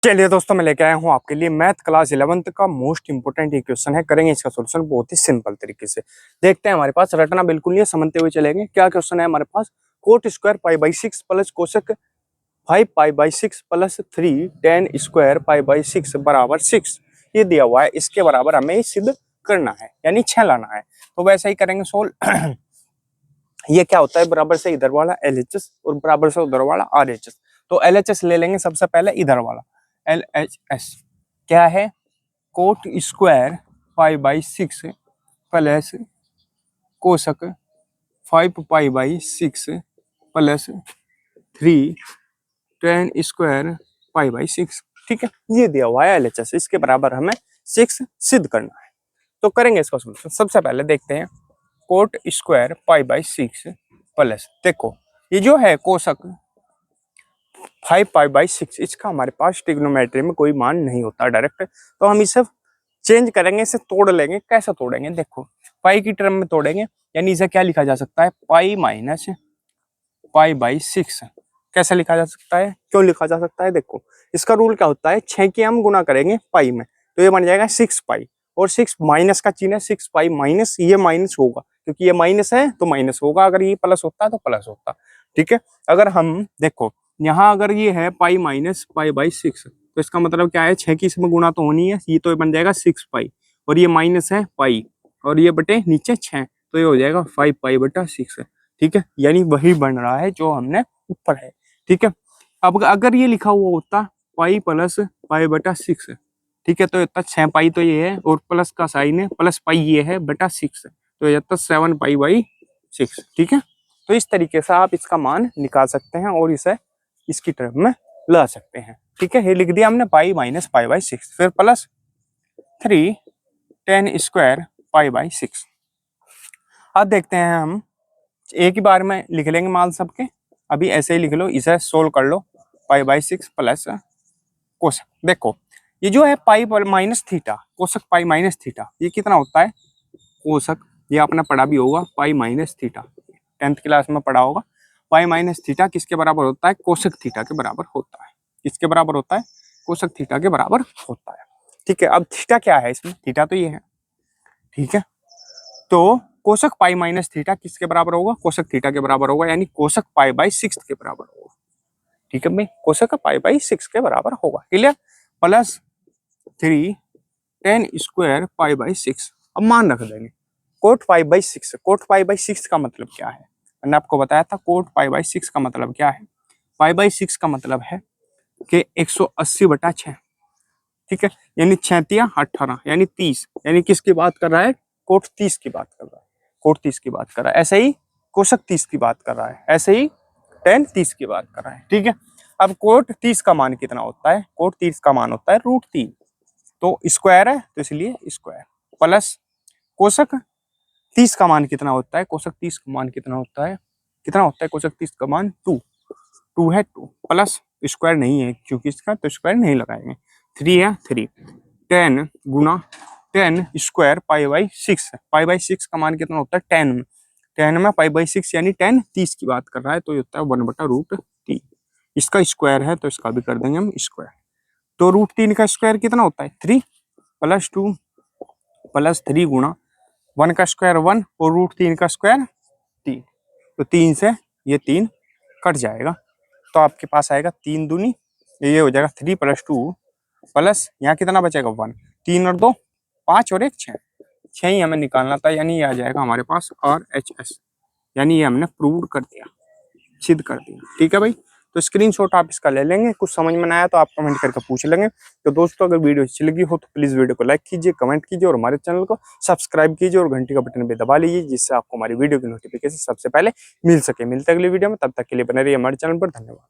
चलिए दोस्तों, मैं लेके आया हूँ आपके लिए मैथ क्लास 11th का मोस्ट इंपोर्टेंट एक क्वेश्चन है। करेंगे इसका सॉल्यूशन बहुत ही सिंपल तरीके से। देखते हैं, हमारे पास रटना बिल्कुल नहीं है, समझते हुए चलेंगे। क्या क्वेश्चन है हमारे पास? Cot square pi by 6 plus cosec 5 pi by 6 plus 3 tan square pi by 6 बराबर 6 ये दिया हुआ है। इसके बराबर हमें सिद्ध करना है, यानी 6 लाना है। तो वैसे ही करेंगे सोल्व। ये क्या होता है? बराबर से इधर वाला LHS और बराबर से उधर वाला RHS। तो LHS ले लेंगे सबसे पहले, इधर वाला LHS क्या है? Cot square pi by 6 plus cosec 5 pi by 6 plus 3 tan square pi by 6। ठीक है, ये दिया हुआ है LHS। इसके बराबर हमें 6 सिद्ध करना है। तो करेंगे इसका सोल्यूशन। सबसे पहले देखते हैं, coat square pi by 6 plus, देखो ये जो है कोसक 5 पाई बाई 6, इसका हमारे पास ट्रिग्नोमेट्री में कोई मान नहीं होता डायरेक्ट, तो हम इसे चेंज करेंगे, इसे तोड़ लेंगे। कैसे तोड़ेंगे? देखो, पाई की टर्म में तोड़ेंगे, यानी इसे क्या लिखा जा सकता है? Pi minus pi by 6। कैसे लिखा जा सकता है? क्यों लिखा जा सकता है? देखो, इसका रूल क्या होता है? 6 की हम गुना करेंगे पाई में, तो ये बन जाएगा 6 पाई, और 6 माइनस का चिन्ह है, 6 पाई माइनस, ये माइनस होगा क्योंकि ये माइनस है तो माइनस होगा, अगर ये प्लस होता तो प्लस होता। ठीक है, अगर हम देखो यहाँ अगर ये है पाई माइनस पाई बाई 6, तो इसका मतलब क्या है? 6 की इसमें गुना तो होनी है, ये तो बन जाएगा 6 पाई, और ये माइनस है पाई, और ये बटे नीचे 6, तो ये हो जाएगा 5 पाई बटा 6। ठीक है, यानी वही बन रहा है जो हमने ऊपर है। ठीक है, अब अगर ये लिखा हुआ होता पाई प्लस पाई बटा 6, ठीक है, तो इतना 6 पाई तो ये है, और प्लस का साइन है, प्लस पाई ये है बटा 6, तो ये 7 पाई बाई 6। ठीक है, तो इस तरीके से आप इसका मान निकाल सकते हैं और इसे इसकी टर्म में ला सकते हैं। ठीक है, ये लिख दिया हमने पाई माइनस पाई बाई 6, फिर plus 3 tan square pi by 6। अब देखते हैं हम, एक ही बार में लिख लेंगे मान सबके, अभी ऐसे ही लिख लो, इसे सोल्व कर लो। पाई बाई 6 प्लस कोसक, देखो ये जो है pi minus theta, cosec pi minus theta, ये कितना होता है? कोसक, ये आपने पढ़ा भी होगा, पाई माइनस थीटा 10th क्लास में पढ़ा होगा। पाई माइनस थीटा किसके बराबर होता है? कोसक थीटा के बराबर होता है। किसके बराबर होता है? कोसक थीटा के बराबर होता है। ठीक है, अब थीटा क्या है इसमें? थीटा तो ये है। ठीक है, तो कोसक पाई माइनस थीटा किसके बराबर होगा? कोसक थीटा के बराबर होगा, यानी कोसक पाई बाई 6 के बराबर होगा। ठीक है भाई, कोसक पाई बाई 6 के बराबर होगा। Clear? Plus 3 tan square pi by 6। अब मान रख देंगे coat pi by 6। Coat pi by 6 का मतलब क्या है? मैंने आपको बताया था कोट पाई बाई 6 का मतलब क्या है। पाई बाई 6 का मतलब है कि 180 बटा 6। ठीक है, यानी 6 तिया 18, यानी 30, यानी किसकी बात कर रहा है? कोट 30 की बात कर रहा है। कोट 30 की बात कर रहा है। ऐसे ही कोशक 30 की बात कर रहा है, ऐसे ही टेन 30 की बात कर रहा है। ठीक है, अब कोट 30 का मान कितना होता है? कोट 30 का मान होता है √3, तो स्क्वायर है तो इसलिए स्क्वायर, प्लस कोशक 30 का मान कितना होता है? कोशक 30 का मान कितना होता है? कितना होता है कोशक 30 का मान? 2 है, 2 प्लस स्क्वायर नहीं है क्योंकि इसका, तो स्क्वायर नहीं लगाएंगे। 3 है 3, 10 गुना 10 स्क्वायर पाई बाई 6 है। पाई बाई 6 का मान कितना होता है? 10 में, 10 में पाई बाई 6 यानी 10 30 की बात कर रहा है, तो ये होता है 1 बटा √3। इसका स्क्वायर है तो इसका भी कर देंगे हम स्क्वायर। तो √3 का स्क्वायर कितना होता है? 3 प्लस 2 प्लस 3 गुना 1 का स्क्वायर 1 और √3 का स्क्वायर 3, तो 3 से ये 3 कट जाएगा, तो आपके पास आएगा 3 दूनी, ये हो जाएगा 3 प्लस 2 प्लस यहाँ कितना बचेगा? 1, 3 और 2 5 और 1 6, 6 ही हमें निकालना था, यानी ये आ जाएगा हमारे पास RHS, यानी ये हमने प्रूव कर दिया, सिद्ध कर दिया। ठीक है भाई, तो स्क्रीनशॉट आप इसका ले लेंगे। कुछ समझ में ना आया तो आप कमेंट करके पूछ लेंगे। तो दोस्तों, अगर वीडियो अच्छी लगी हो तो प्लीज वीडियो को लाइक कीजिए, कमेंट कीजिए, और हमारे चैनल को सब्सक्राइब कीजिए और घंटी का बटन भी दबा लीजिए, जिससे आपको हमारी वीडियो की नोटिफिकेशन सबसे पहले मिल सके। मिलते अगली वीडियो में, तब तक के लिए बने रहिए हमारे चैनल पर। धन्यवाद।